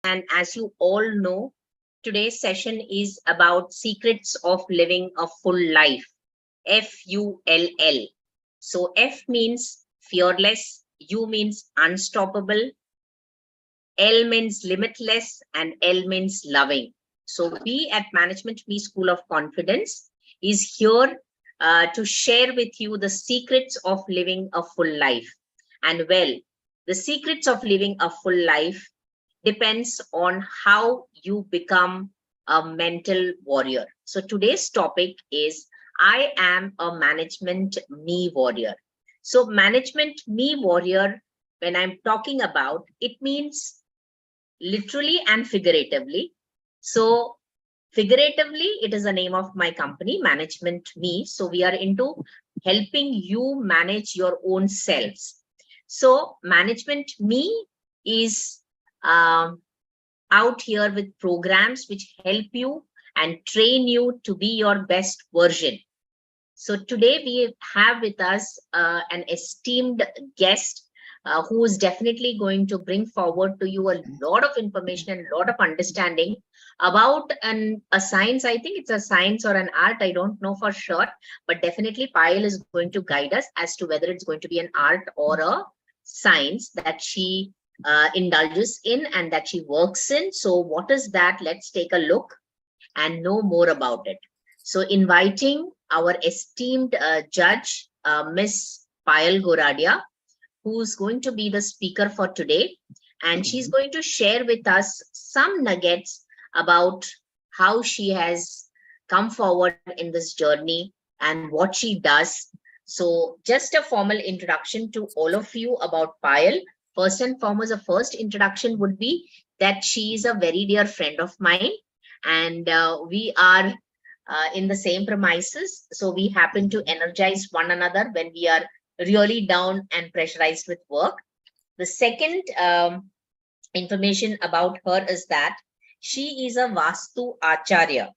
And as you all know, today's session is about secrets of living a full life. FULL. So F means fearless, U means unstoppable, L means limitless, and L means loving. So we at Management Me School of Confidence is here to share with you the secrets of living a full life. And well, the secrets of living a full life depends on how you become a mental warrior. So today's topic is I am a management me warrior. So management me warrior, when I'm talking about, it means literally and figuratively. So figuratively, it is the name of my company, Management Me. So we are into helping you manage your own selves. So Management Me is out here with programs which help you and train you to be your best version. So today we have with us an esteemed guest who is definitely going to bring forward to you a lot of information and a lot of understanding about a science. I think it's a science or an art. I don't know for sure, but definitely Payal is going to guide us as to whether it's going to be an art or a science that she indulges in and that she works in. So what is that? Let's take a look and know more about it. So inviting our esteemed judge, Miss Payal Goradia, who's going to be the speaker for today. And she's going to share with us some nuggets about how she has come forward in this journey and what she does. So just a formal introduction to all of you about Payal. First and foremost, the first introduction would be that she is a very dear friend of mine, and we are in the same premises. So we happen to energize one another when we are really down and pressurized with work. The second information about her is that she is a Vastu Acharya.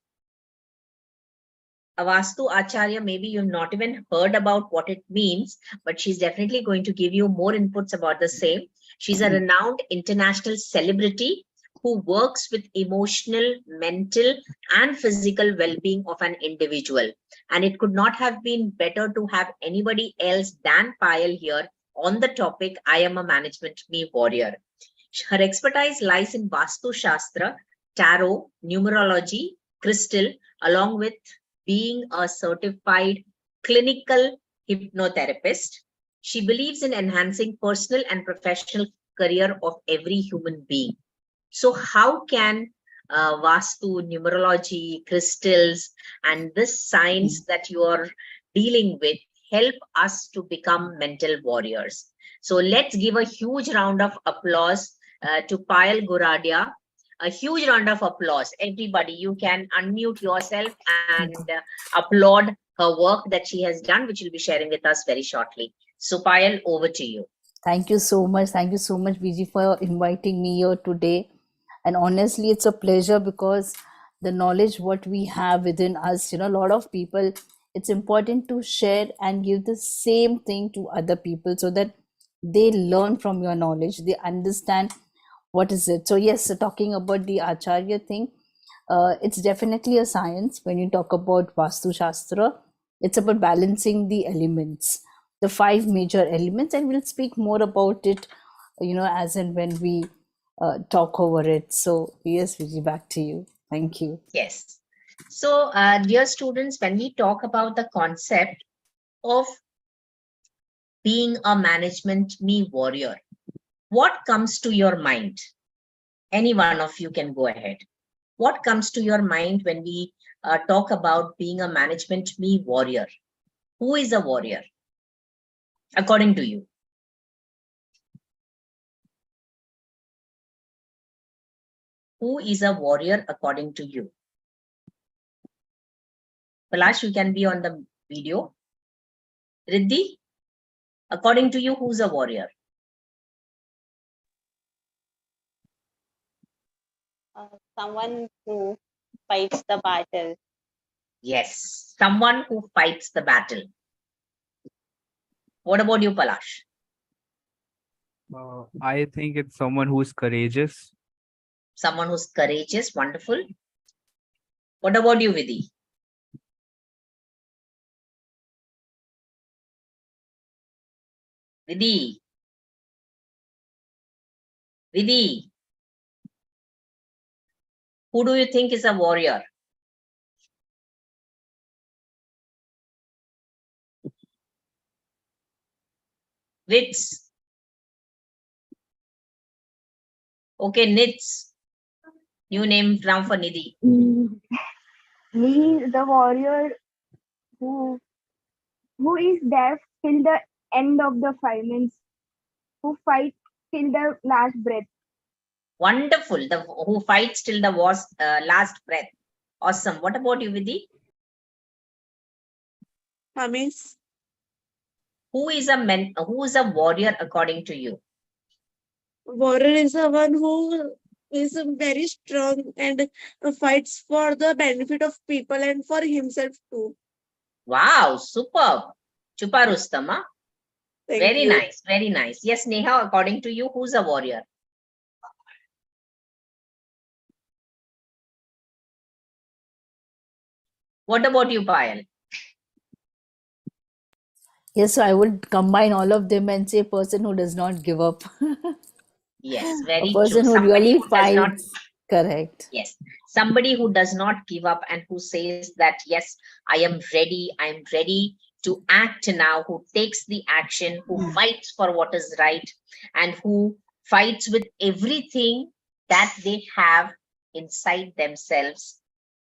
A Vastu Acharya, maybe you've not even heard about what it means, but she's definitely going to give you more inputs about the same. She's a renowned international celebrity who works with emotional, mental, and physical well-being of an individual. And it could not have been better to have anybody else than Payal here on the topic, I am a management me warrior. Her expertise lies in Vastu Shastra, tarot, numerology, crystal, along with being a certified clinical hypnotherapist. She believes in enhancing personal and professional career of every human being. So how can Vastu, numerology, crystals, and this science that you are dealing with help us to become mental warriors? So let's give a huge round of applause to Payal Goradia. A huge round of applause. Everybody, you can unmute yourself and applaud her work that she has done, which she'll be sharing with us very shortly. So Payal, over to you. Thank you so much. Thank you so much, Viji, for inviting me here today. And honestly, it's a pleasure because the knowledge what we have within us, a lot of people, it's important to share and give the same thing to other people so that they learn from your knowledge, they understand what is it. So yes, so talking about the Acharya thing, it's definitely a science. When you talk about Vastu Shastra, it's about balancing the elements, the 5 major elements, and we'll speak more about it, as and when we talk over it. So yes, Vijay, back to you. Thank you. Yes. So dear students, when we talk about the concept of being a management me warrior, what comes to your mind? Any one of you can go ahead. What comes to your mind when we talk about being a management me warrior? Who is a warrior, according to you? Who is a warrior according to you? Palash, you can be on the video. Riddhi, according to you, who's a warrior? Someone who fights the battle. Yes, someone who fights the battle. What about you, Palash? I think it's someone who's courageous. Someone who's courageous, wonderful. What about you, Vidhi? Vidhi. Vidhi. Who do you think is a warrior? Wits. Okay, Nits. New name now for Nidhi. He is the warrior who is there till the end of the fight, means who fight till the last breath. Wonderful. The who fights till the last breath. Awesome. What about you, Vidhi? Hamis, Who is a warrior according to you? warrior is the one who is very strong and fights for the benefit of people and for himself too. Wow, superb. Chupa Rustam, huh? Thank Very you. nice, very nice. Yes, Neha, according to you, who's a warrior? What about you, Payal? Yes, so I would combine all of them and say person who does not give up. Yes, A very person true. who Somebody really who does not, fights. Correct. yes, somebody who does not give up and who says that, yes, I am ready to act now, who takes the action, who fights for what is right, and who fights with everything that they have inside themselves,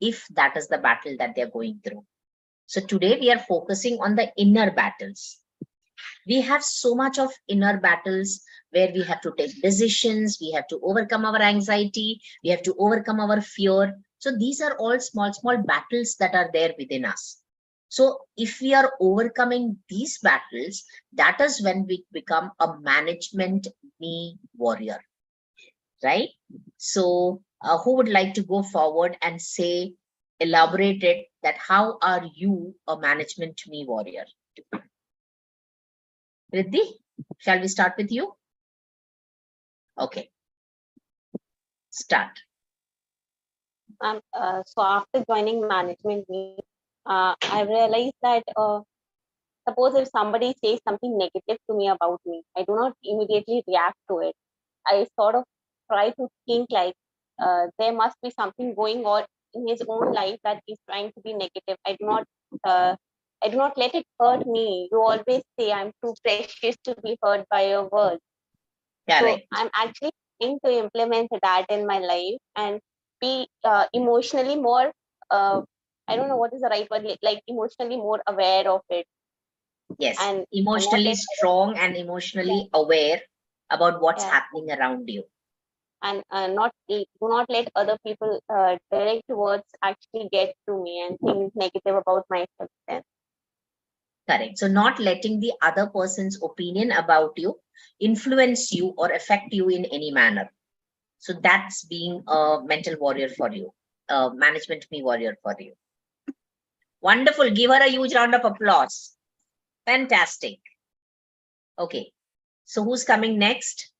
if that is the battle that they're going through. So today we are focusing on the inner battles. We have so much of inner battles where we have to take decisions, we have to overcome our anxiety, we have to overcome our fear. So these are all small battles that are there within us. So if we are overcoming these battles, that is when we become a management me warrior, right? So who would like to go forward and say, elaborate it, that how are you a management me warrior? Riddhi, shall we start with you? Okay, start. So after joining management meet, I realized that suppose if somebody says something negative to me about me, I do not immediately react to it. I sort of try to think like there must be something going on in his own life that is trying to be negative. I do not let it hurt me. You always say I'm too precious to be hurt by your words. So Correct. I'm actually trying to implement that in my life and be emotionally more. I don't know what is the right word. Like emotionally more aware of it, Yes, and not emotionally let strong and emotionally aware about what's yeah, happening around you. and do not let other people direct words actually get to me and think negative about myself. Then Correct. So not letting the other person's opinion about you influence you or affect you in any manner. So that's being a mental warrior for you, a management me warrior for you. Wonderful. Give her a huge round of applause. Fantastic. Okay. So who's coming next?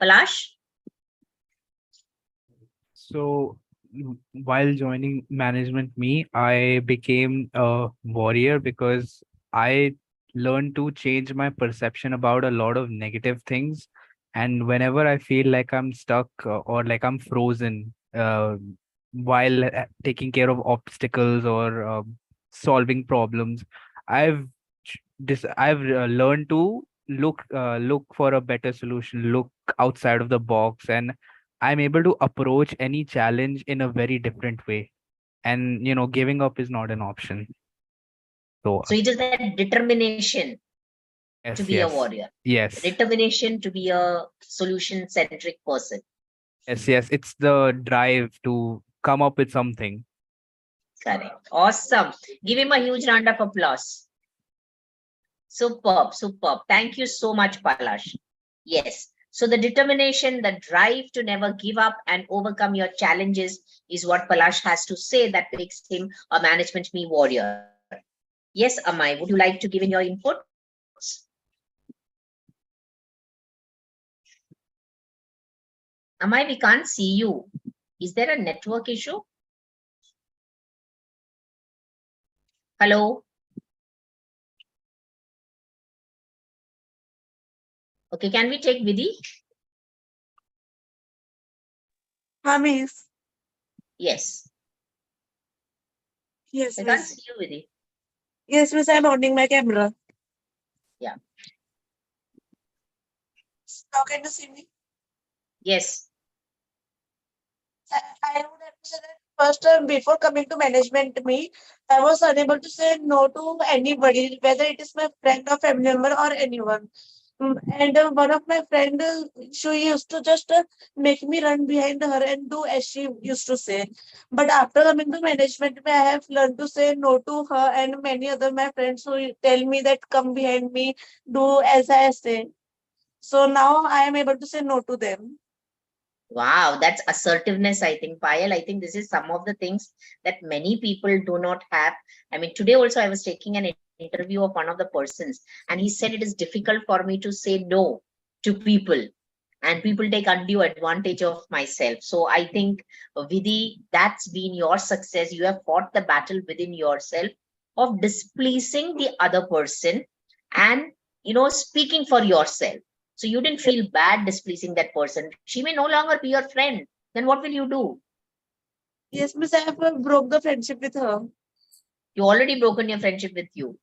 Palash? So while joining management me, I became a warrior because I learned to change my perception about a lot of negative things. And whenever I feel like I'm stuck or like I'm frozen while taking care of obstacles or solving problems, I've learned to look for a better solution, look outside of the box, and I'm able to approach any challenge in a very different way. And giving up is not an option. So So it is that determination to yes, be a yes, warrior, yes, determination to be a solution centric person. yes. It's the drive to come up with something. Correct. Awesome. Give him a huge round of applause. Superb, superb. Thank you so much, Palash. Yes. So the determination, the drive to never give up and overcome your challenges is what Palash has to say that makes him a management me warrior. Yes, Amai, would you like to give in your inputs? Amai, we can't see you. Is there a network issue? Hello? Okay, can we take Vidhi? Miss. Yes. Yes, I can't miss. see you, Vidhi. Yes, miss, I'm on my camera. Yeah. Now can you see me? Yes. I would have to say that first, before coming to management me, I was unable to say no to anybody, whether it is my friend or family member or anyone. And one of my friend, she used to just make me run behind her and do as she used to say. But after coming to management, I have learned to say no to her and many other my friends who tell me that come behind me, do as I say. So now I am able to say no to them. Wow, that's assertiveness, I think, Payal. I think this is some of the things that many people do not have. I mean, today also I was taking an interview of one of the persons, and he said it is difficult for me to say no to people, and people take undue advantage of myself. So I think, Vidhi, that's been your success. You have fought the battle within yourself of displeasing the other person and, speaking for yourself. So you didn't feel bad displeasing that person. She may no longer be your friend. Then what will you do? Yes, miss, I have broke the friendship with her. You already broken your friendship with you.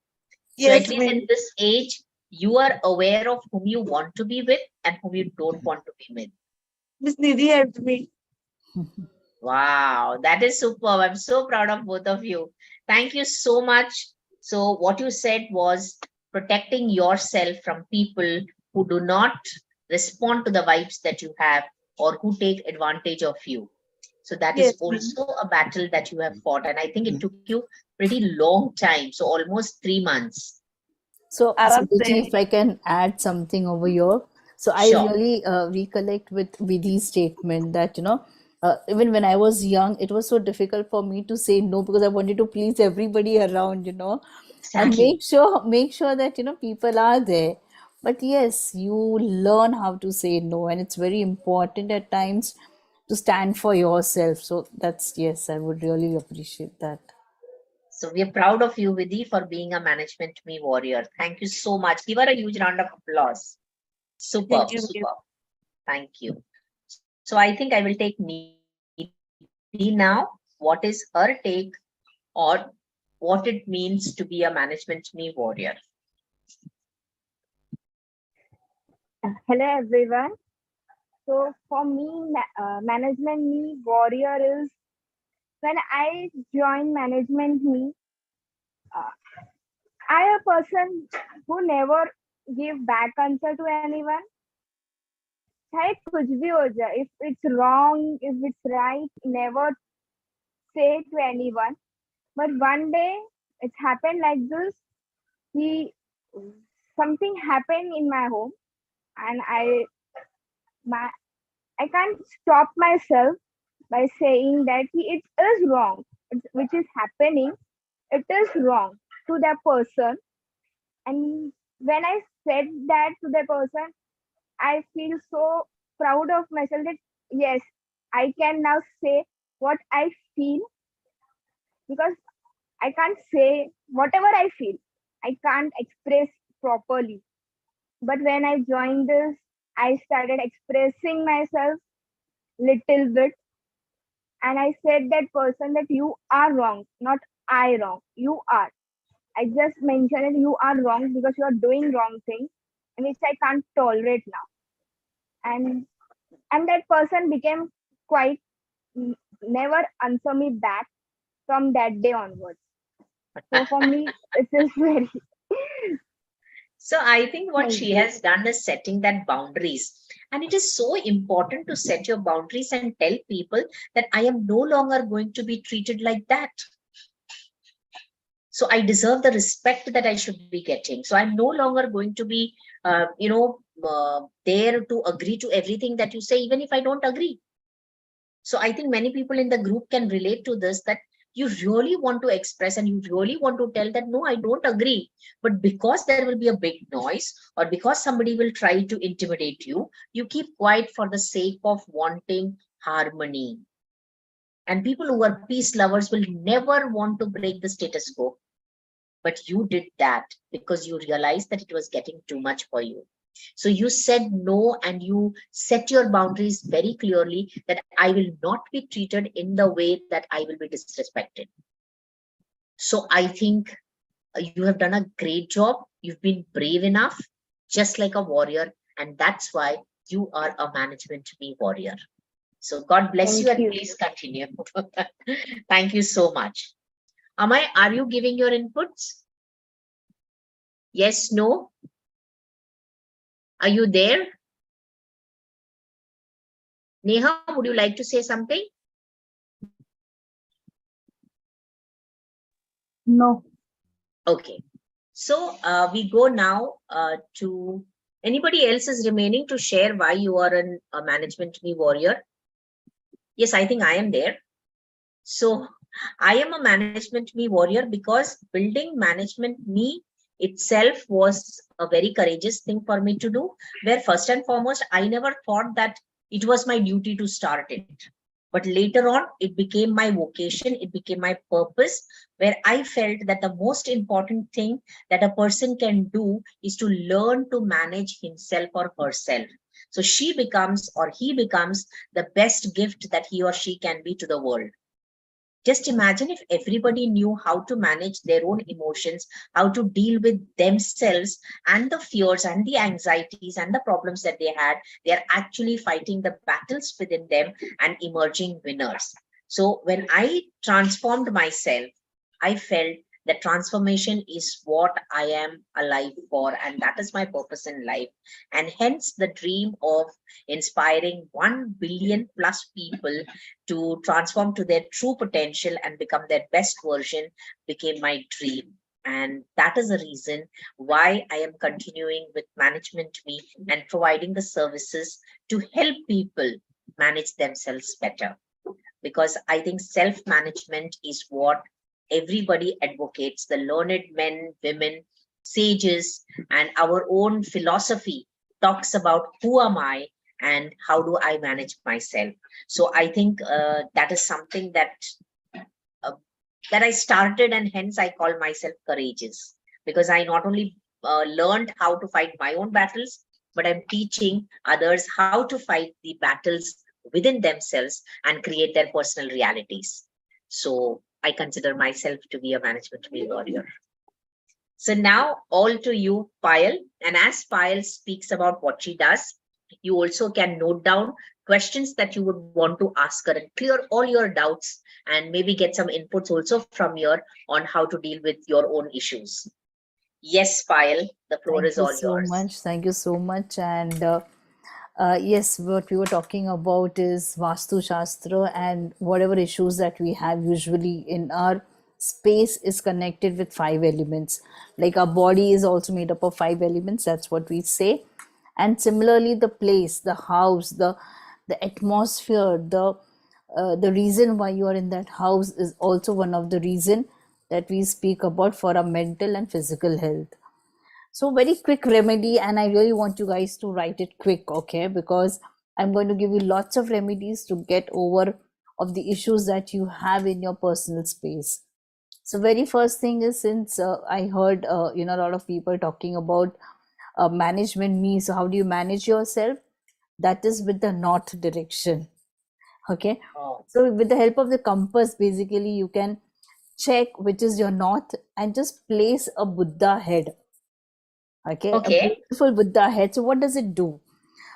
So Yes, at least miss. in this age, you are aware of whom you want to be with and whom you don't want to be with. Miss Nidhi helped me. Wow, that is superb. I'm so proud of both of you. Thank you so much. So what you said was protecting yourself from people who do not respond to the vibes that you have or who take advantage of you. So that Yes, is miss. also a battle that you have fought. And I think it took you pretty long time. So almost 3 months. So Aram Vijay, se. if I can add something over here. So I Sure. really recollect with Vidhi's statement that, even when I was young, it was so difficult for me to say no because I wanted to please everybody around, and Exactly. make sure that, people are there. But yes, you learn how to say no, and it's very important at times to stand for yourself. So that's, yes, I would really appreciate that. So we are proud of you, Vidhi, for being a management me warrior. Thank you so much. Give her a huge round of applause. Thank Superb, you, miss. superb. Thank you. So I think I will take Nidhi now. What is her take on what it means to be a management me warrior? Hello everyone. So for me, management me warrior is when I join management me. Uh, I a person who never give back answer to anyone. चाहे कुछ भी हो जाए, if it's wrong, if it's right, never say to anyone. But one day it happened like this. He Something happened in my home, and my I can't stop myself by saying that it is wrong, which is happening. It is wrong to that person, and when I said that to the person, I feel so proud of myself that yes, I can now say what I feel, because I can't say whatever I feel. I can't express properly. But when I joined this, I started expressing myself little bit, and I said that person that you are wrong, not I wrong. You are. I just mentioned that you are wrong because you are doing wrong things, and which I can't tolerate now. And that person became quite never answer me back from that day onwards. So for me, it is very So I think what thank she you. has done is setting that boundaries. And it is so important to set your boundaries and tell people that I am no longer going to be treated like that. So I deserve the respect that I should be getting. So I'm no longer going to be, there to agree to everything that you say, even if I don't agree. So I think many people in the group can relate to this, that you really want to express and you really want to tell that, no, I don't agree. But because there will be a big noise or because somebody will try to intimidate you, you keep quiet for the sake of wanting harmony. And people who are peace lovers will never want to break the status quo. But you did that because you realized that it was getting too much for you. So you said no, and you set your boundaries very clearly that I will not be treated in the way that I will be disrespected. So I think you have done a great job. You've been brave enough, just like a warrior. And that's why you are a management me warrior. So God bless Thank you, and you. please continue. Thank you so much. Amay, are you giving your inputs? Yes, no? Are you there? Neha, would you like to say something? No. Okay. So we go now to anybody else is remaining to share why you are a management me warrior. Yes, I think I am there. So I am a management me warrior because building management me itself was a very courageous thing for me to do, where first and foremost, I never thought that it was my duty to start it. But later on, it became my vocation, it became my purpose, where I felt that the most important thing that a person can do is to learn to manage himself or herself. So she becomes or he becomes the best gift that he or she can be to the world. Just imagine if everybody knew how to manage their own emotions, how to deal with themselves and the fears and the anxieties and the problems that they had. They are actually fighting the battles within them and emerging winners. So when I transformed myself, I felt that transformation is what I am alive for, and that is my purpose in life. And hence the dream of inspiring 1 billion plus people to transform to their true potential and become their best version became my dream. And that is the reason why I am continuing with Management Me and providing the services to help people manage themselves better. Because I think self-management is what everybody advocates, the learned men, women, sages, and our own philosophy talks about who am I and how do I manage myself. So I think that is something uh, that I started, and hence I call myself courageous, because I not only learned how to fight my own battles, but I'm teaching others how to fight the battles within themselves and create their personal realities. So I consider myself to be a management warrior. So now all to you, Payal. And as Payal speaks about what she does, you also can note down questions that you would want to ask her and clear all your doubts, and maybe get some inputs also from her on how to deal with your own issues. Yes, Payal, the floor Thank is you all so yours. much. Thank you so much. And yes, what we were talking about is Vastu Shastra, and whatever issues that we have usually in our space is connected with 5 elements. Like our body is also made up of 5 elements. That's what we say. And similarly, the place, the house, the atmosphere, the reason why you are in that house is also one of the reason that we speak about for our mental and physical health. So very quick remedy, and I really want you guys to write it quick, okay? Because I'm going to give you lots of remedies to get over of the issues that you have in your personal space. So very first thing is, since I heard a lot of people talking about management me, so how do you manage yourself? That is with the north direction. Okay, Oh, so with the help of the compass, basically you can check which is your north and just place a Buddha head. Okay, a okay. beautiful Buddha head. So what does it do?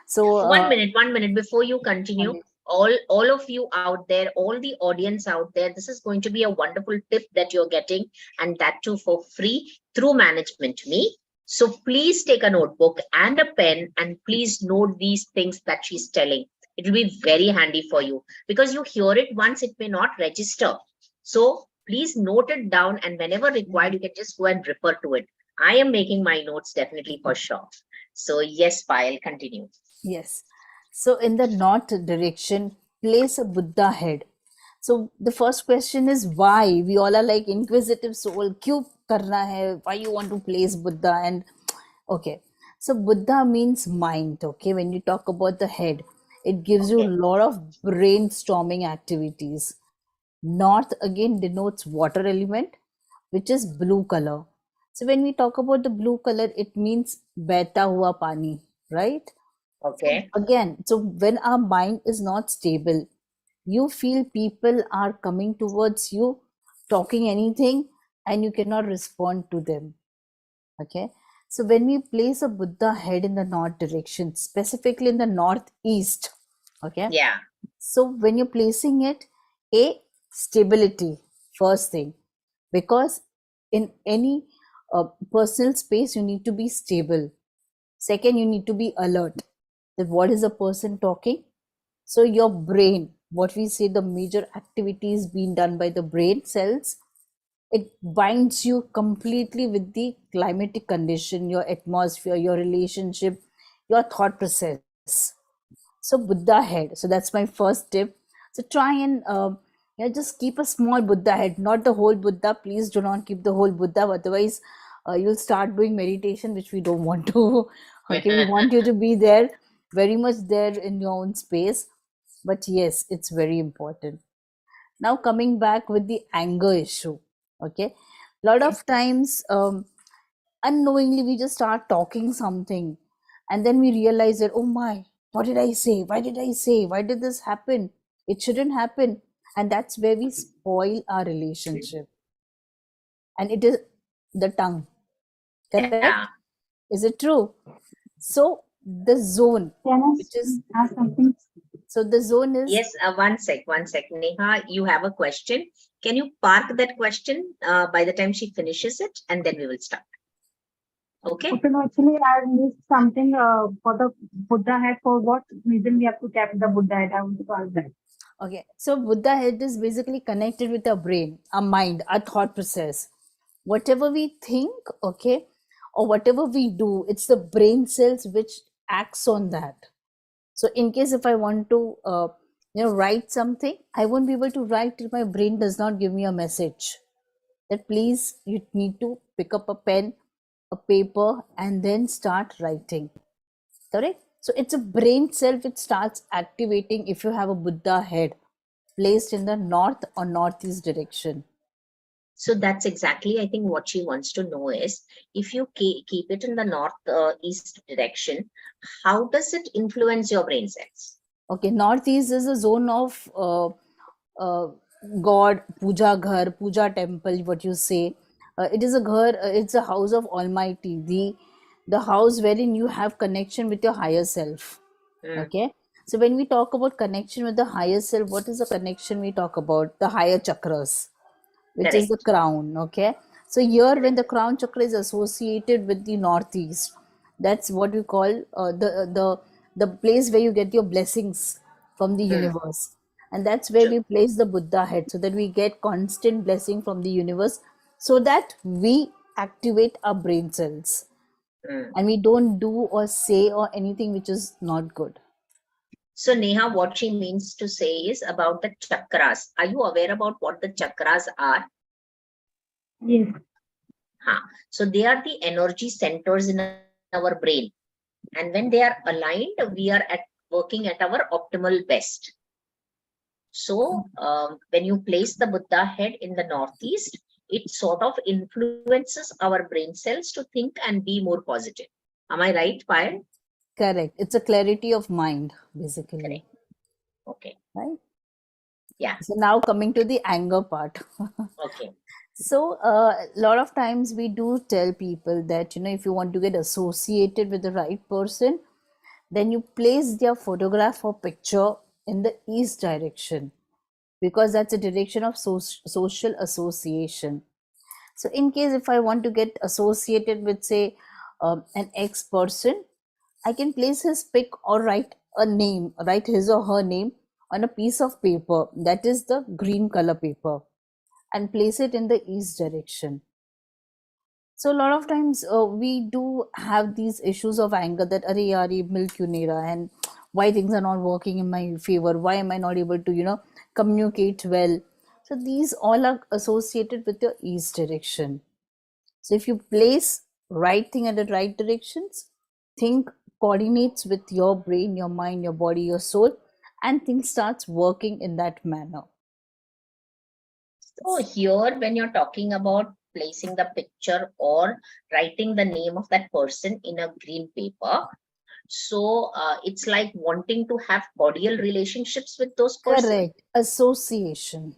So 1 minute before you continue. All of you out there, all the audience out there, this is going to be a wonderful tip that you're getting, and that too for free through Management Me. So please take a notebook and a pen and please note these things that she's telling. It will be very handy for you, because you hear it once, it may not register. So please note it down, and whenever required, you can just go and refer to it. I am making my notes definitely for sure. So yes, Payal, continue. yes, so in the north direction, place a Buddha head. So the first question is why. We all are like inquisitive soul. Kyun karna hai? Why you want to place Buddha? And okay, so Buddha means mind. Okay, when you talk about the head, it gives you a Okay. lot of brainstorming activities. North again denotes water element, which is blue color. So when we talk about the blue color, it means beta hua pani, right? So Okay. again, so when our mind is not stable, you feel people are coming towards you, talking anything, and you cannot respond to them. Okay. So when we place a Buddha head in the north direction, specifically in the northeast, okay, Yeah. so when you're placing it, a stability, first thing, because in any personal space, you need to be stable. Second, you need to be alert that what is the person talking. So your brain, what we say, the major activities being done by the brain cells, it binds you completely with the climatic condition, your atmosphere, your relationship, your thought process. So Buddha head. So that's my first tip. So try and just keep a small Buddha head, not the whole Buddha. Please do not keep the whole Buddha. Otherwise, you'll start doing meditation, which we don't want to. Okay, we want you to be there, very much there in your own space. But yes, it's very important. Now coming back with the anger issue. Okay, a lot of times unknowingly we just start talking something, and then we realize that, oh my, what did I say? Why did I say? Why did this happen? It shouldn't happen. And that's where we spoil our relationship. And it is the tongue, Yeah. correct? Is it true? So the zone, Can which is, I ask something? so the zone is, Yes, one sec. Neha, you have a question. Can you park that question by the time she finishes it, and then we will start. Okay. Okay, no, actually, I missed something for the Buddha head. For what reason we have to tap the Buddha head? I want to ask that. okay, so Buddha head is basically connected with our brain, our mind, our thought process. Whatever we think, okay, or whatever we do, it's the brain cells which acts on that. So in case if I want to write something, I won't be able to write if my brain does not give me a message that please you need to pick up a pen, a paper, and then start writing. Correct? So it's a brain cell which starts activating if you have a Buddha head placed in the north or northeast direction. So that's exactly, I think, what she wants to know is if you keep it in the north east direction, how does it influence your brain cells? Okay, northeast is a zone of uh, God, puja ghar, puja temple, what you say. It is a ghar, it's a house of Almighty, the house wherein you have connection with your higher self. Mm, Okay, so when we talk about connection with the higher self, what is the connection we talk about? The higher chakras, which is the correct. crown. Okay, so here when Correct. the crown chakra is associated with the northeast, that's what we call the place where you get your blessings from the Mm, universe, and that's where true. we place the Buddha head so that we get constant blessing from the universe, so that we activate our brain cells Mm. and we don't do or say or anything which is not good. So Neha, what she means to say is about the chakras. Are you aware about what the chakras are? Yes. Huh. So they are the energy centers in our brain. And when they are aligned, we are working at our optimal best. So when you place the Buddha head in the northeast, it sort of influences our brain cells to think and be more positive. Am I right, Payal? Correct. It's a clarity of mind, basically. Correct. Okay. Right? Yeah. So now coming to the anger part. Okay. So a lot of times we do tell people that, if you want to get associated with the right person, then you place their photograph or picture in the east direction, because that's a direction of social association. So in case if I want to get associated with, say, an ex person, I can place his pic or write his or her name on a piece of paper, that is the green color paper, and place it in the east direction. So a lot of times we do have these issues of anger that, "Arey yaar, ye mil kyun nahi raha?" and why things are not working in my favor, why am I not able to communicate well. So these all are associated with your east direction. So if you place right thing at the right directions, think coordinates with your brain, your mind, your body, your soul, and things starts working in that manner. So here, when you're talking about placing the picture or writing the name of that person in a green paper, so it's like wanting to have cordial relationships with those persons, Correct. Association.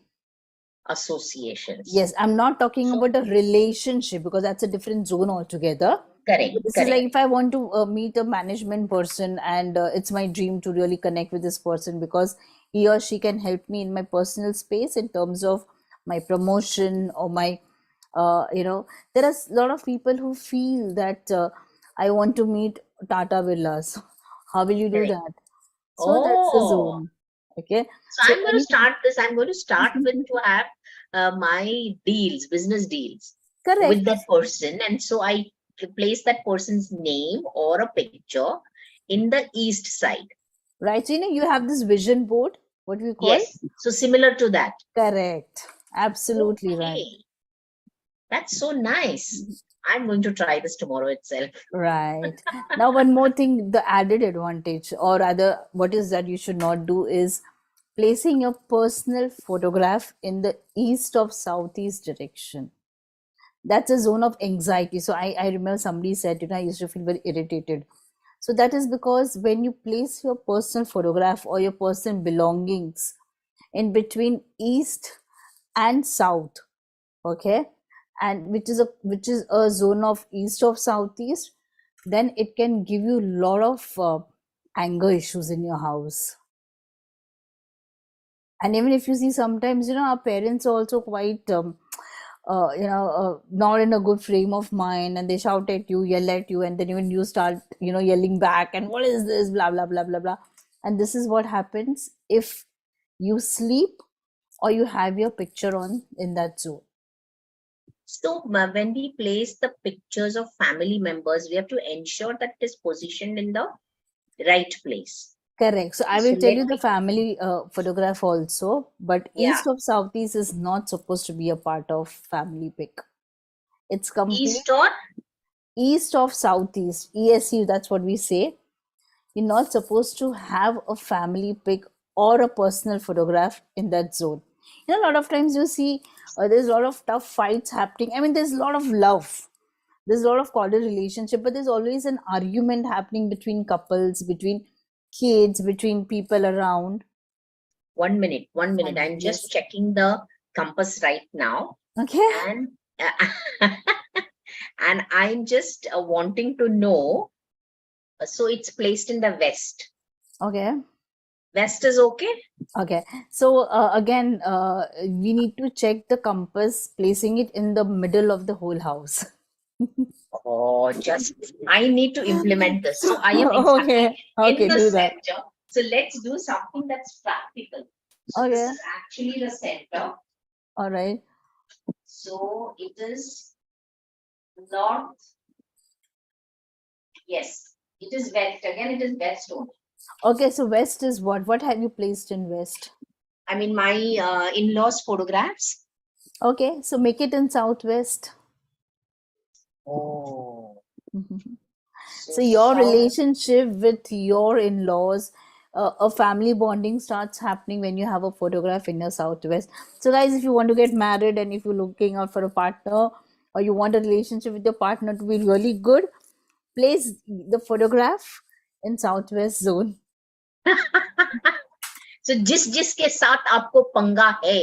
associations. Yes, I'm not talking So- about a relationship because that's a different zone altogether. Correct, This is like correct. if I want to meet a management person and it's my dream to really connect with this person because he or she can help me in my personal space in terms of my promotion or my, there are a lot of people who feel that I want to meet Tata Villas. How will you do Correct. that? So that's the Oh, zone. Okay. so I'm going to start this. I'm going to start with to have my deals, business deals Correct. with that person. And so I place that person's name or a picture in the east side. Right. So, you have this vision board, what we call. Yes. So similar to that. Correct. Absolutely right. Okay. That's so nice. I'm going to try this tomorrow itself. Right. Now, one more thing, the added advantage, or rather, what is that you should not do is placing your personal photograph in the east of southeast direction. That's a zone of anxiety. So I remember somebody said, I used to feel very irritated. So that is because when you place your personal photograph or your personal belongings in between east and south, okay, and which is a zone of east of southeast, then it can give you a lot of anger issues in your house. And even if you see sometimes our parents are also quite not in a good frame of mind, and they shout at you, yell at you, and then even you start yelling back, and what is this, blah blah blah blah blah. And this is what happens if you sleep or you have your picture on in that zone. So when we place the pictures of family members, we have to ensure that it is positioned in the right place. Correct. So I So will tell let you the me- family photograph also, but Yeah. east of southeast is not supposed to be a part of family pic. It's complete East or east of southeast, ESU, that's what we say. You're not supposed to have a family pic or a personal photograph in that zone. A lot of times you see there's a lot of tough fights happening. I mean, there's a lot of love, there's a lot of cordial relationship, but there's always an argument happening between couples, between kids, between people around. 1 minute, 1 minute. I'm Yes. just checking the compass right now. Okay. And and I'm just wanting to know. So it's placed in the west. Okay. West is okay. Okay. So again, we need to check the compass, placing it in the middle of the whole house. Oh, just I need to implement this. So I am exactly Okay. Okay, in the do that. center. So let's do something that's practical. So this Okay. is actually the center. All right. So it is north. Yes, it is west. Again, it is west only. Okay. So west is what? What have you placed in west? I mean, my in-laws' photographs. Okay. So make it in southwest. Oh. So your south- relationship with your in-laws, a family bonding starts happening when you have a photograph in your southwest. So guys, if you want to get married and if you're looking out for a partner or you want a relationship with your partner to be really good, place the photograph in southwest zone. So जिसके साथ आपको पंगा है,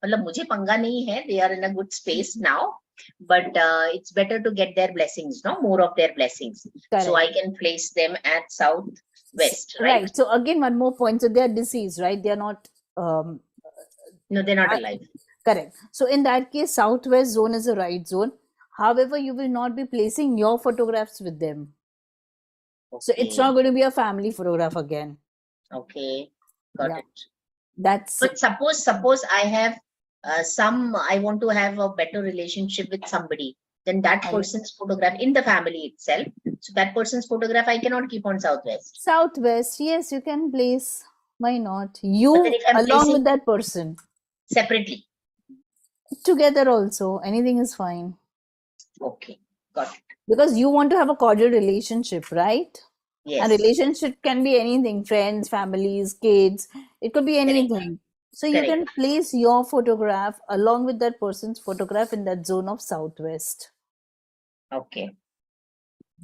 मतलब मुझे पंगा नहीं है, they are in a good space now, but it's better to get their blessings, no, more of their blessings. So I can place them at southwest, right? Right. So again, one more point. So they are deceased, right? They are not No, they're not alive. correct. So in that case, southwest zone is the right zone. However, you will not be placing your photographs with them. So it's Okay. not going to be a family photograph again. Okay, got Yeah. it. That's But suppose I have I want to have a better relationship with somebody. then that I- person's photograph in the family itself. So that person's photograph I cannot keep on southwest. Southwest, yes, you can place. Why not? But then You if I'm along placing with that person. separately, Together also, anything is fine. okay, got it. Because you want to have a cordial relationship, right? And Yes, relationship can be anything, friends, families, kids, it could be correct, anything. So you correct. can place your photograph along with that person's photograph in that zone of southwest. Okay,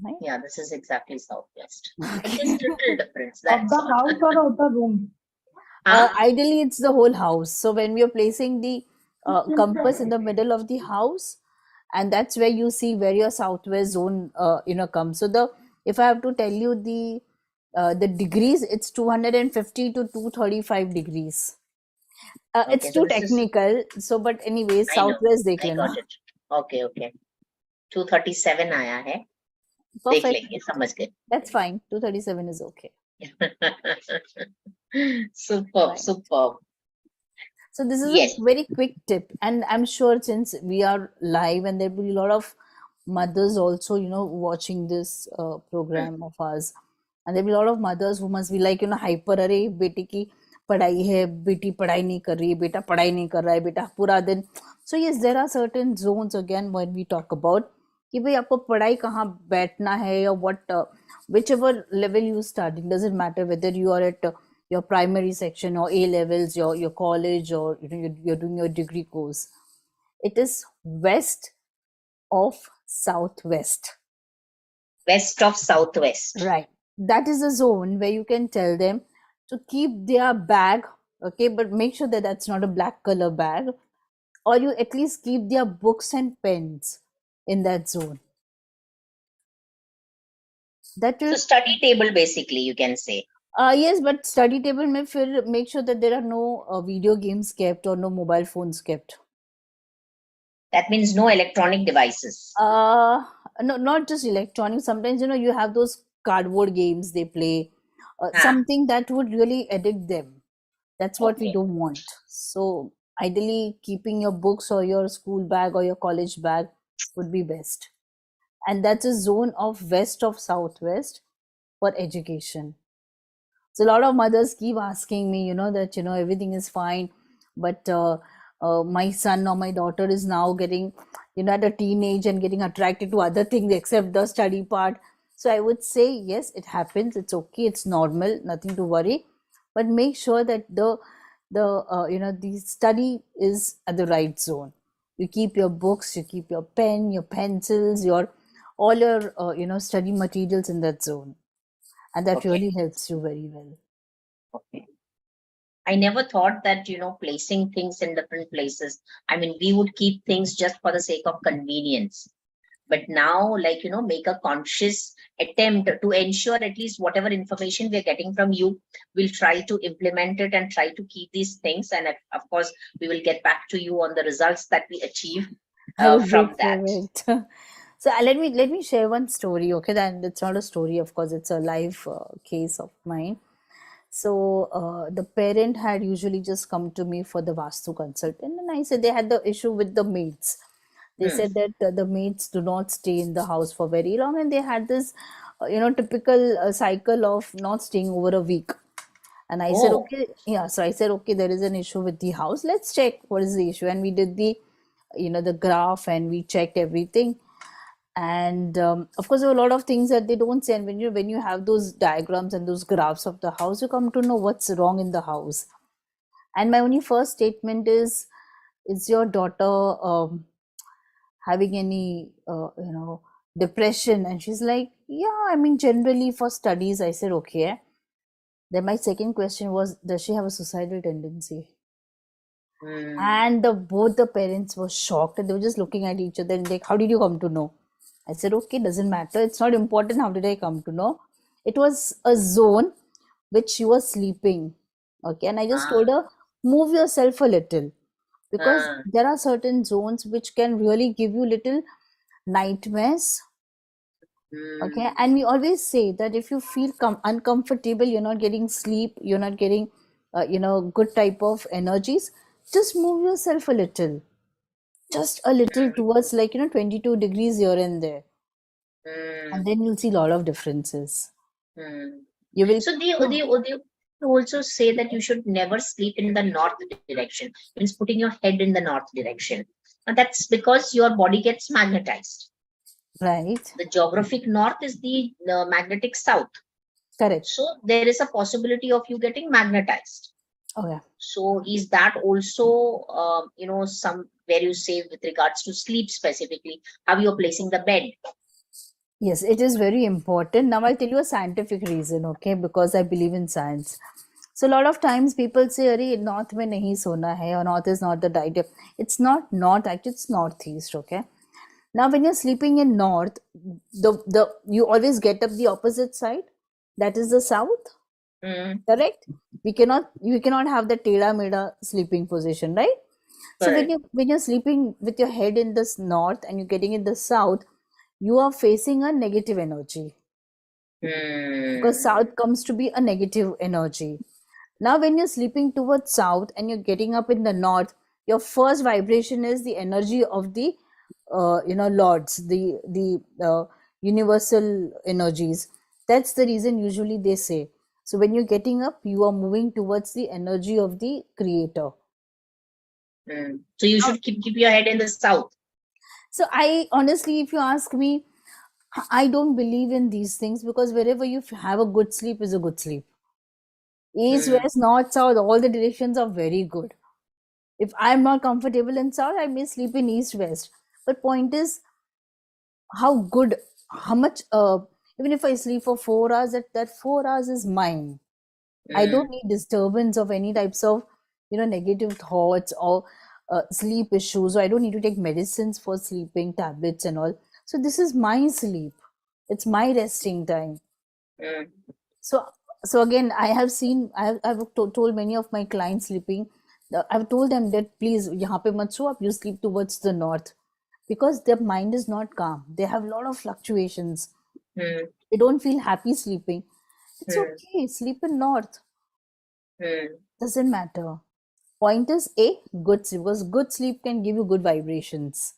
Right? yeah, this is exactly southwest. But Okay. just little difference. Of That's the all. house or of the room? Huh? Ideally, it's the whole house. So when we are placing the compass in the middle of the house, and that's where you see where your southwest zone, comes. So if I have to tell you the degrees, it's 250 to 235 degrees. It's Okay, so too this is, technical. So, but anyways, I know, southwest देख I लेना. got it. Okay, okay. 237 आया है. देख Perfect. लेंगे, समझ गए. That's fine. 237 is okay. Superb, Right. superb. So this is Yes. a very quick tip, and I'm sure since we are live and there will be a lot of mothers also, watching this program of ours, and there will be a lot of mothers who must be like, hyper, अरे बेटी की पढ़ाई है, बेटी पढ़ाई नहीं कर रही है, बेटा पढ़ाई नहीं कर रहा है, बेटा पूरा दिन. So yes, there are certain zones again when we talk about कि भाई आपको पढ़ाई कहाँ बैठना है या what whichever level you studying, doesn't matter whether you are at your primary section or A levels, your college, or you're doing your degree course. It is west of southwest. West of southwest. Right. That is a zone where you can tell them to keep their bag, okay, but make sure that that's not a black color bag, or you at least keep their books and pens in that zone. That So will, study table basically, you can say. yes, but study table may make sure that there are no video games kept or no mobile phones kept. That means no electronic devices. No, not just electronic. Sometimes you have those cardboard games they play, Ah. something that would really addict them. That's what we Okay. don't want. So ideally, keeping your books or your school bag or your college bag would be best. And that's a zone of west of southwest for education. So a lot of mothers keep asking me, that everything is fine, but my son or my daughter is now getting, at a teenage and getting attracted to other things except the study part. So I would say yes, it happens. It's okay. It's normal. Nothing to worry. But make sure that the study is at the right zone. You keep your books, you keep your pen, your pencils, all your study materials in that zone, and that Okay. really helps you very well. Okay. I never thought that, placing things in different places. I mean, we would keep things just for the sake of convenience. But now, make a conscious attempt to ensure at least whatever information we're getting from you, we'll try to implement it and try to keep these things. And of course, we will get back to you on the results that we achieve I would from wait that. for it. So let me share one story. Okay, then it's not a story, of course, it's a live case of mine. So the parent had usually just come to me for the Vastu consultant, and I said they had the issue with the maids. They Hmm. said that the maids do not stay in the house for very long, and they had this, typical cycle of not staying over a week. And I said, Oh, okay, yeah. So I said, okay, there is an issue with the house. Let's check what is the issue. And we did the graph, and we checked everything. And of course, there were a lot of things that they don't say. And when you have those diagrams and those graphs of the house, you come to know what's wrong in the house. And my only first statement is your daughter having any depression? And she's like, yeah, I mean, generally for studies. I said, okay. Then my second question was, does she have a suicidal tendency? hmm. And both the parents were shocked, and they were just looking at each other and like, how did you come to know? I said, okay, doesn't matter. It's not important how did I come to know. It was a zone which she was sleeping. Okay. And I just told her, move yourself a little, because Ah. there are certain zones which can really give you little nightmares. Okay. Hmm. And we always say that if you feel uncomfortable, you're not getting sleep, you're not getting, good type of energies, just move yourself a little. just a little towards 22 degrees here and there, Mm, and then you'll see a lot of differences. mm. You will. So they also say that you should never sleep in the north direction, means putting your head in the north direction. And that's because your body gets magnetized. Right. The geographic north is the magnetic south. Correct. So there is a possibility of you getting magnetized. Okay. So is that also, some where you say with regards to sleep specifically, how you're placing the bed? Yes, it is very important. Now I'll tell you a scientific reason, okay? Because I believe in science. So a lot of times people say, "Arey, north mein nahi sona hai," or north is not the diet. It's not north, actually it's northeast, okay? Now when you're sleeping in north, the you always get up the opposite side. That is the south, Mm, correct? You cannot have the teda meda sleeping position, right? So correct. when you're sleeping with your head in the north and you're getting in the south, you are facing a negative energy, because Mm, south comes to be a negative energy. Now when you're sleeping towards south and you're getting up in the north, your first vibration is the energy of the lords, the universal energies. That's the reason usually they say, so when you're getting up, you are moving towards the energy of the creator. So you should keep your head in the south. So I honestly, if you ask me, I don't believe in these things, because wherever you have a good sleep is a good sleep. East, Mm, west, north, south, all the directions are very good. If I'm not comfortable in south, I may sleep in east, west. But point is, how good, how much, even if I sleep for 4 hours, that 4 hours is mine. I mm, don't need disturbance of any types of, negative thoughts or sleep issues. So I don't need to take medicines for sleeping, tablets and all. So this is my sleep. It's my resting time. mm, So again, I have seen, told many of my clients sleeping. I've told them that please, यहाँ पे मत सो, you sleep towards the north, because their mind is not calm. They have a lot of fluctuations. mm, They don't feel happy sleeping. It's mm, okay. Sleep in north. mm. Doesn't matter. Point is a good sleep, because good sleep can give you good vibrations,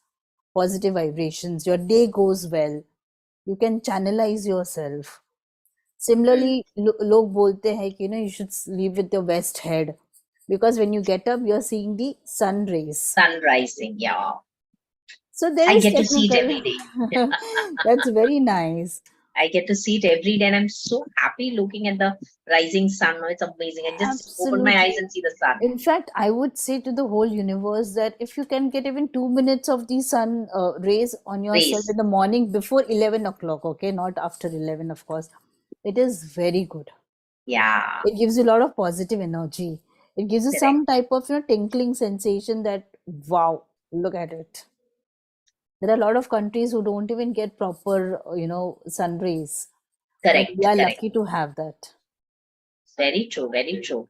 positive vibrations. Your day goes well. You can channelize yourself. Similarly, लोग बोलते हैं कि you should sleep with your west head, because when you get up, you're seeing the sun rays. Sun rising, yeah. So there I is get to see it technical. every day. That's very nice. I get to see it every day, and I'm so happy looking at the rising sun. It's amazing. I just open my eyes Absolutely. and see the sun. In fact, I would say to the whole universe that if you can get even 2 minutes of the sun rays on yourself Rays. in the morning before 11 o'clock, okay, not after 11, of course, it is very good. Yeah, It gives you a lot of positive energy. It gives you correct. some type of tinkling sensation that, wow, look at it. There are a lot of countries who don't even get proper sun rays, but Correct. we are Correct. lucky to have that. Very true. Very true.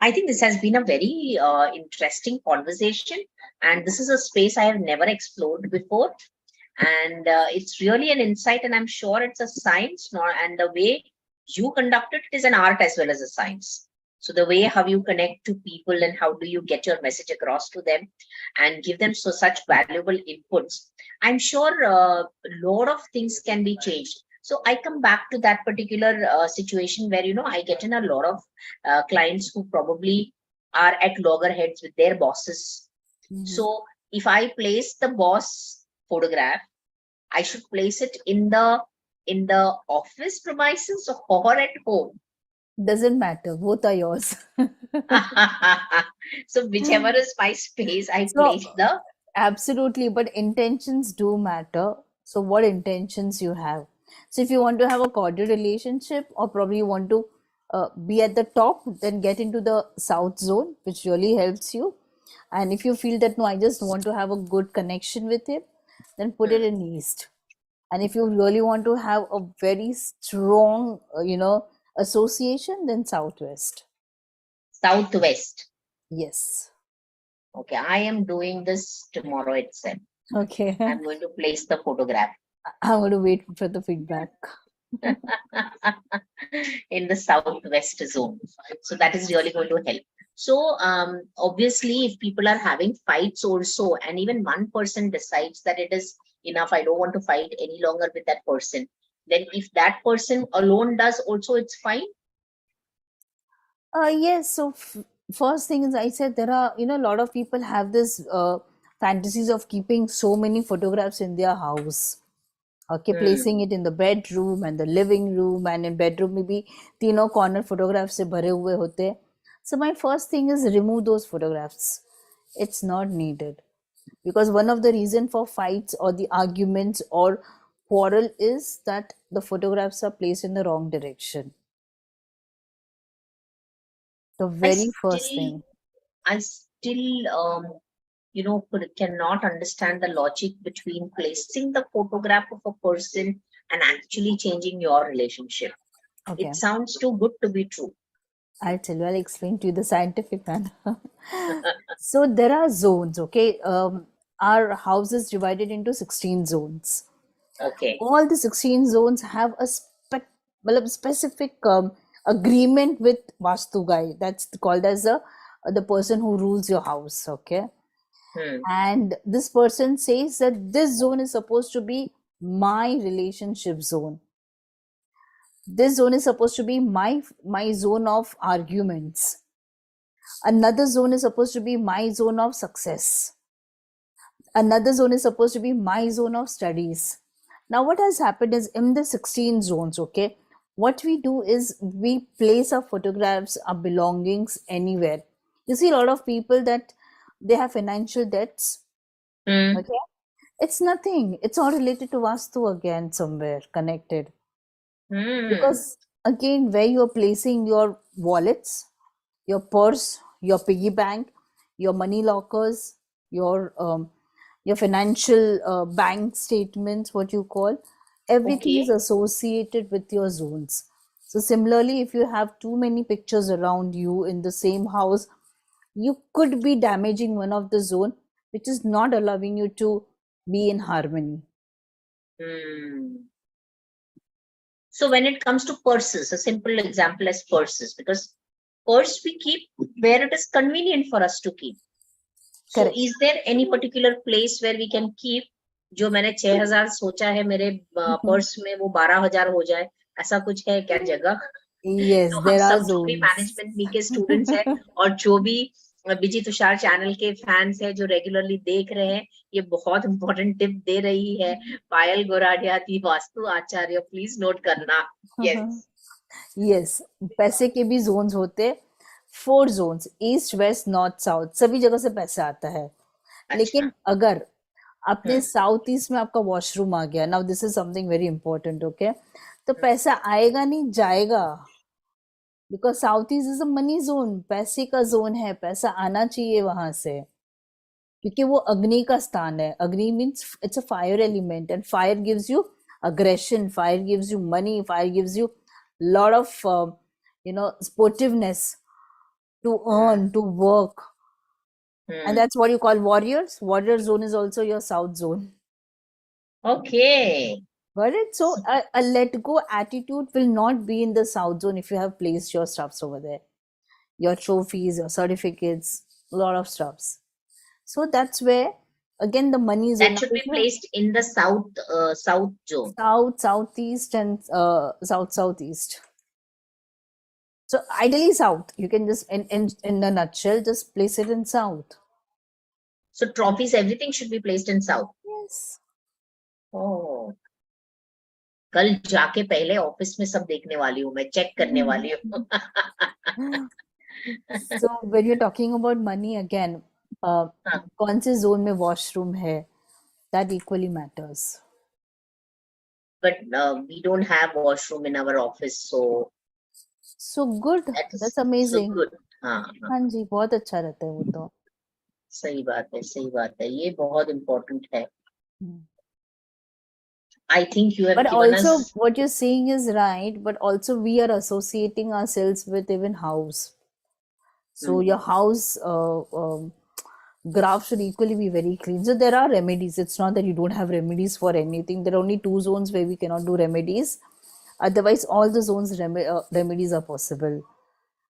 I think this has been a very interesting conversation, and this is a space I have never explored before. And it's really an insight, and I'm sure it's a science. And the way you conduct it is an art as well as a science. So the way how you connect to people and how do you get your message across to them and give them such valuable inputs, I'm sure a lot of things can be changed. So I come back to that particular situation where I get in a lot of clients who probably are at loggerheads with their bosses. Mhm. So if I place the boss photograph, I should place it in the office premises or at home. Doesn't matter, both are yours. So whichever is my space, I So place the absolutely, but intentions do matter. So what intentions you have? So if you want to have a cordial relationship, or probably you want to be at the top, then get into the south zone, which really helps you. And if you feel that no, I just want to have a good connection with him, then put it Hmm. in east. And if you really want to have a very strong association, then southwest. Southwest. Yes. Okay, I am doing this tomorrow itself. Okay. I'm going to place the photograph. I'm going to wait for the feedback. in the southwest zone. So that is really going to help. So obviously, if people are having fights also, and even one person decides that it is enough, I don't want to fight any longer with that person, then if that person alone does also, it's fine. Yes. So first thing is, I said there are, a lot of people have this fantasies of keeping so many photographs in their house. Okay, Hmm. placing it in the bedroom and the living room, and in bedroom maybe तीनों corner photographs से भरे हुए होते हैं. So my first thing is remove those photographs. It's not needed, because one of the reason for fights or the arguments or quarrel is that the photographs are placed in the wrong direction. The I very first still, thing. I still, cannot understand the logic between placing the photograph of a person and actually changing your relationship. Okay, It sounds too good to be true. I'll tell you. I'll explain to you the scientific manner. So there are zones. Okay, our house is divided into 16 zones. Okay. All the 16 zones have a specific agreement with Vastu guy. That's called as the person who rules your house. Okay, Hmm. and this person says that this zone is supposed to be my relationship zone. This zone is supposed to be my zone of arguments. Another zone is supposed to be my zone of success. Another zone is supposed to be my zone of studies. Now, what has happened is in the 16 zones, okay, what we do is we place our photographs, our belongings anywhere. You see, a lot of people that they have financial debts, Hmm. okay, it's nothing, it's all related to Vastu again, somewhere connected. Hmm. Because again, where you're placing your wallets, your purse, your piggy bank, your money lockers, your financial bank statements, what you call, everything is Okay. associated with your zones. So similarly, if you have too many pictures around you in the same house, you could be damaging one of the zone, which is not allowing you to be in harmony. Hmm. So when it comes to purses, a simple example as purses, because purse we keep where it is convenient for us to keep. So Correct. is there any particular place where we can keep? जो मैंने 6,000 सोचा है मेरे purse में वो 12,000 हो जाए, ऐसा कुछ है क्या जगह? Yes, तो हम there are सब जो भी zones. मैनेजमेंट मी के स्टूडेंट्स हैं और जो भी बीजी तुषार चैनल के फैंस हैं जो रेगुलरली देख रहे हैं, ये बहुत इंपॉर्टेंट टिप दे रही है पायल गोराडिया दी वास्तु आचार्य, प्लीज नोट करना. यस. यस, पैसे के भी जोन्स होते, 4 zones, east west north south, सभी जगह से पैसा आता है. लेकिन अगर अपने साउथ ईस्ट में आपका वॉशरूम आ गया, now this is something very important, okay, तो पैसा आएगा नहीं, जाएगा. Because south east is a money zone, पैसे का जोन है, पैसा आना चाहिए वहां से, क्योंकि वो अग्नि का स्थान है. अग्नि means it's a fire element, and fire gives you aggression, fire gives you money, fire gives you lot of sportiveness to earn, to work. And that's what you call warriors. Warrior zone is also your south zone. Okay. Got it? So a let go attitude will not be in the south zone if you have placed your stuffs over there, your trophies, your certificates, a lot of stuffs. So that's where again the money zone. That should be placed in the south zone. South, southeast, and southeast. So ideally south. You can just in a nutshell just place it in south. So trophies, everything should be placed in south. Yes. Oh. कल जाके पहले office में सब देखने वाली हूँ, मैं check करने वाली हूँ. So when you're talking about money again, कौन से zone में washroom है, that equally matters. But we don't have washroom in our office, so good. That's amazing. So good. हाँ जी, बहुत अच्छा रहता है वो तो. सही बात है, ये बहुत important है. I think you have but given also us. What you're saying is right, but also we are associating ourselves with even house. So your house graph should equally be very clean. So there are remedies. It's not that you don't have remedies for anything. There are only 2 zones where we cannot do remedies. Otherwise, all the zones remedies are possible.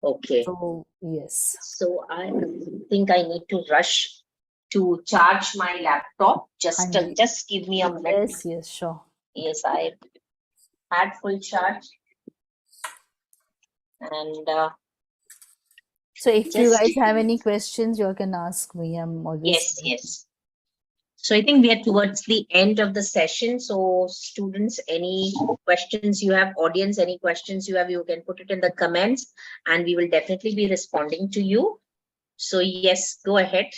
Okay. So yes. So I think I need to rush to charge my laptop. Hanji. Just give me a minute. Yes, sure. Yes, I had full charge. And So if you just guys have any questions, you can ask me. I'm always yes. So I think we are towards the end of the session. So students, any questions you have, audience, any questions you have, you can put it in the comments and we will definitely be responding to you. So yes, go ahead.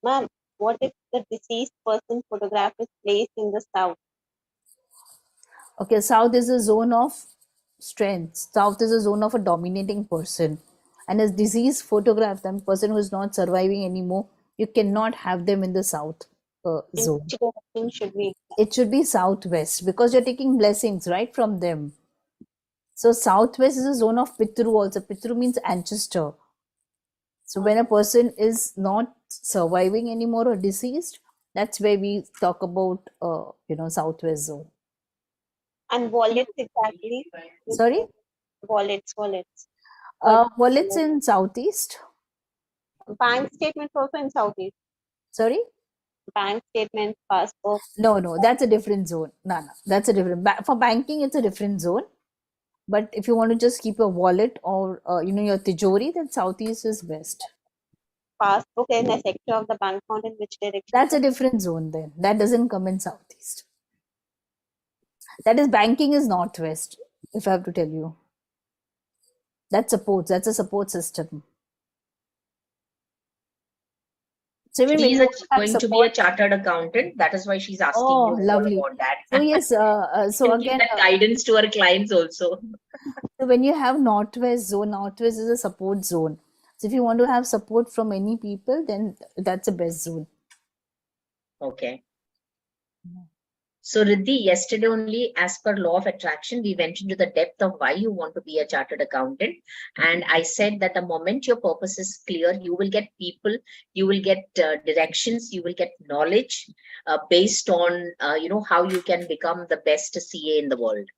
Ma'am, what if the deceased person photograph is placed in the south? Okay, south is a zone of strength. South is a zone of a dominating person. And as disease photograph, them person who is not surviving anymore, you cannot have them in the south In zone. which direction should we? It should be southwest because you're taking blessings right from them. So southwest is a zone of Pitru also. Pitru means ancestor. So when a person is not surviving anymore or deceased, that's where we talk about southwest zone. And wallets exactly? Sorry? Wallets. Wallets in southeast. Bank statements also in southeast. Sorry? Bank statements, passport. No, that's a different zone. No, that's a different. For banking, it's a different zone. But if you want to just keep your wallet or your tijori, then southeast is best. Passbook in the sector of the bank account in which direction? That's a different zone then. That doesn't come in southeast. That is banking is northwest, if I have to tell you. That's a support system. So even when She's you have going to be a support, chartered accountant. That is why she's asking oh, you lovely. all about that. So yes, so And give again, that guidance to our clients also. so when you have northwest zone, northwest is a support zone. So if you want to have support from any people, then that's the best zone. Okay. So Riddhi, yesterday only, as per law of attraction, we went into the depth of why you want to be a chartered accountant. And I said that the moment your purpose is clear, you will get people, you will get directions, you will get knowledge based on, how you can become the best CA in the world.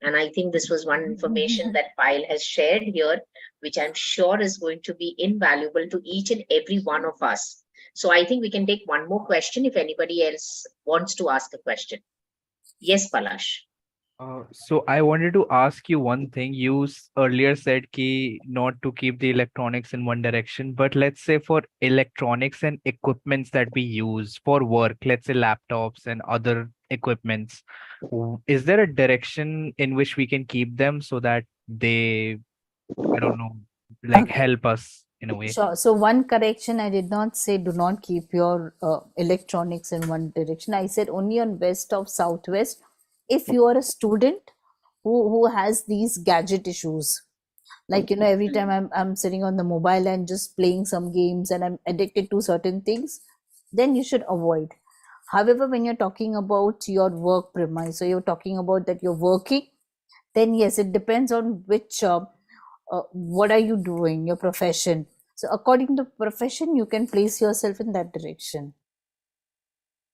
And I think this was one information that Payal has shared here, which I'm sure is going to be invaluable to each and every one of us. So I think we can take one more question if anybody else wants to ask a question. Yes, Palash. So I wanted to ask you one thing. You earlier said ki not to keep the electronics in one direction, but let's say for electronics and equipments that we use for work, let's say laptops and other equipments, is there a direction in which we can keep them so that they, I don't know, like help us in a way? Sure. So one correction, I did not say do not keep your electronics in one direction. I said only on west of southwest. If you are a student who has these gadget issues, like every time I'm sitting on the mobile and just playing some games and I'm addicted to certain things, then you should avoid. However, when you're talking about your work premise, so you're talking about that you're working, then yes, it depends on which what are you doing, your profession. So according to profession, you can place yourself in that direction.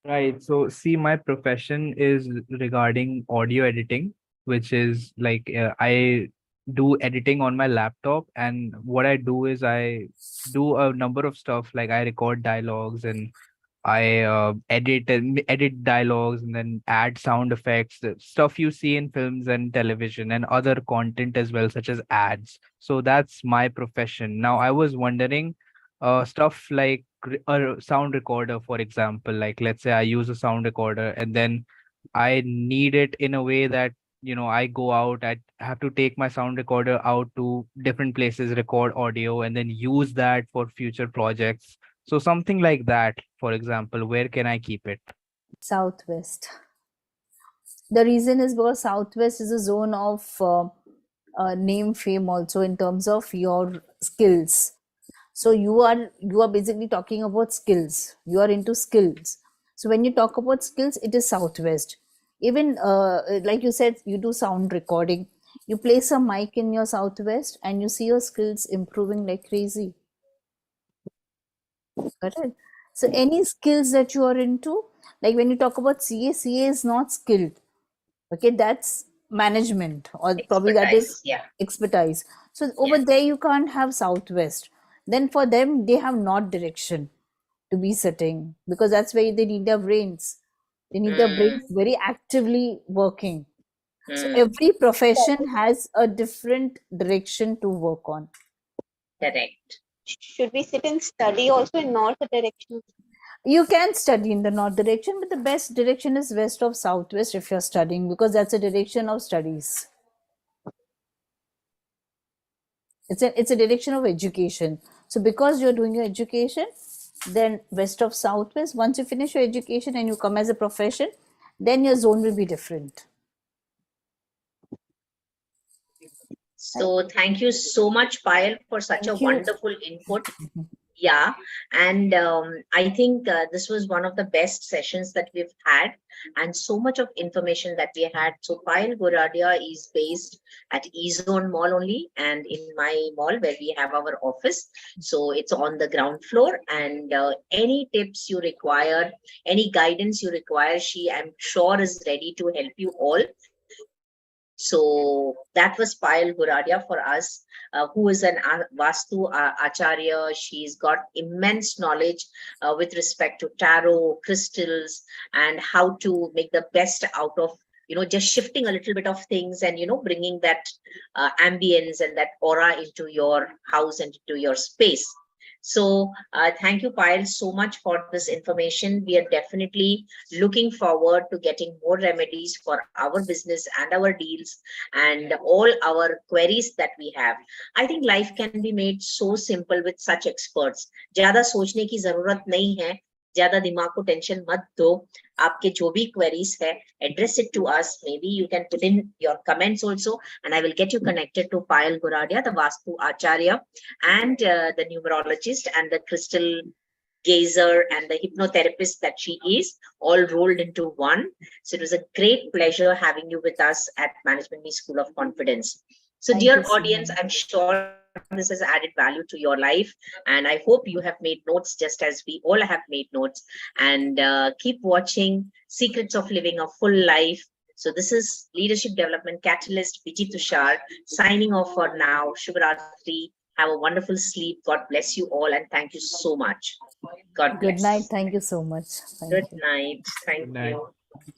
Right. So, see, my profession is regarding audio editing, which is like I do editing on my laptop. And what I do is I do a number of stuff like I record dialogues and I edit dialogues and then add sound effects, the stuff you see in films and television and other content as well, such as ads. So that's my profession. Now, I was wondering, stuff like a sound recorder, for example, like let's say I use a sound recorder and then I need it in a way that I go out, I have to take my sound recorder out to different places, record audio, and then use that for future projects. So something like that, for example, where can I keep it? Southwest. The reason is because southwest is a zone of name fame also in terms of your skills. So you are basically talking about skills. You are into skills. So when you talk about skills, it is southwest. Even like you said, you do sound recording. You place a mic in your southwest and you see your skills improving like crazy. Correct. So any skills that you are into, like when you talk about CA, CA is not skilled. Okay, that's management, or probably that is Expertise, yeah. expertise. So over Yeah. there you can't have southwest. Then for them they have north direction to be sitting, because that's where they need their brains. They need their brains Mm, very actively working. So mm, every profession has a different direction to work on. correct. Should we sit and study also in north direction? You can study in the north direction, but the best direction is west of southwest if you're studying, because that's a direction of studies. It's a direction of education. So because you're doing your education, then west of southwest. Once you finish your education and you come as a profession, then your zone will be different. So thank you so much, Payal, for such a Thank you. wonderful input. Yeah, and I think this was one of the best sessions that we've had, and so much of information that we had. So Payal Goradia is based at E-Zone Mall only, and in my mall where we have our office. So it's on the ground floor, and any tips you require, any guidance you require, she, I'm sure, is ready to help you all. So that was Payal Goradia for us, who is an Vastu Acharya. She's got immense knowledge with respect to tarot, crystals, and how to make the best out of, just shifting a little bit of things and, bringing that ambience and that aura into your house and into your space. So thank you, Payal, so much for this information. We are definitely looking forward to getting more remedies for our business and our deals and all our queries that we have. I think life can be made so simple with such experts. ज़्यादा सोचने की जरूरत नहीं है, ज़्यादा दिमाग को tension मत दो. आपके जो भी queries है, address it to us. Maybe you can put in your comments also, and I will get you connected to Payal Goradia, the Vastu Acharya, and the numerologist and the crystal gazer and the hypnotherapist that she is, all rolled into one. So it was a great pleasure having you with us at Management Me School of Confidence. So Thank dear you so audience, much. I'm sure this has added value to your life, and I hope you have made notes just as we all have made notes. And keep watching Secrets of Living a Full Life. So this is Leadership Development Catalyst, Vijay Tushar, signing off for now. Shubhratri. Have a wonderful sleep. God bless you all, and thank you so much. God bless. Good night. Thank you so much. Thank Good you. night. Thank Good night. you.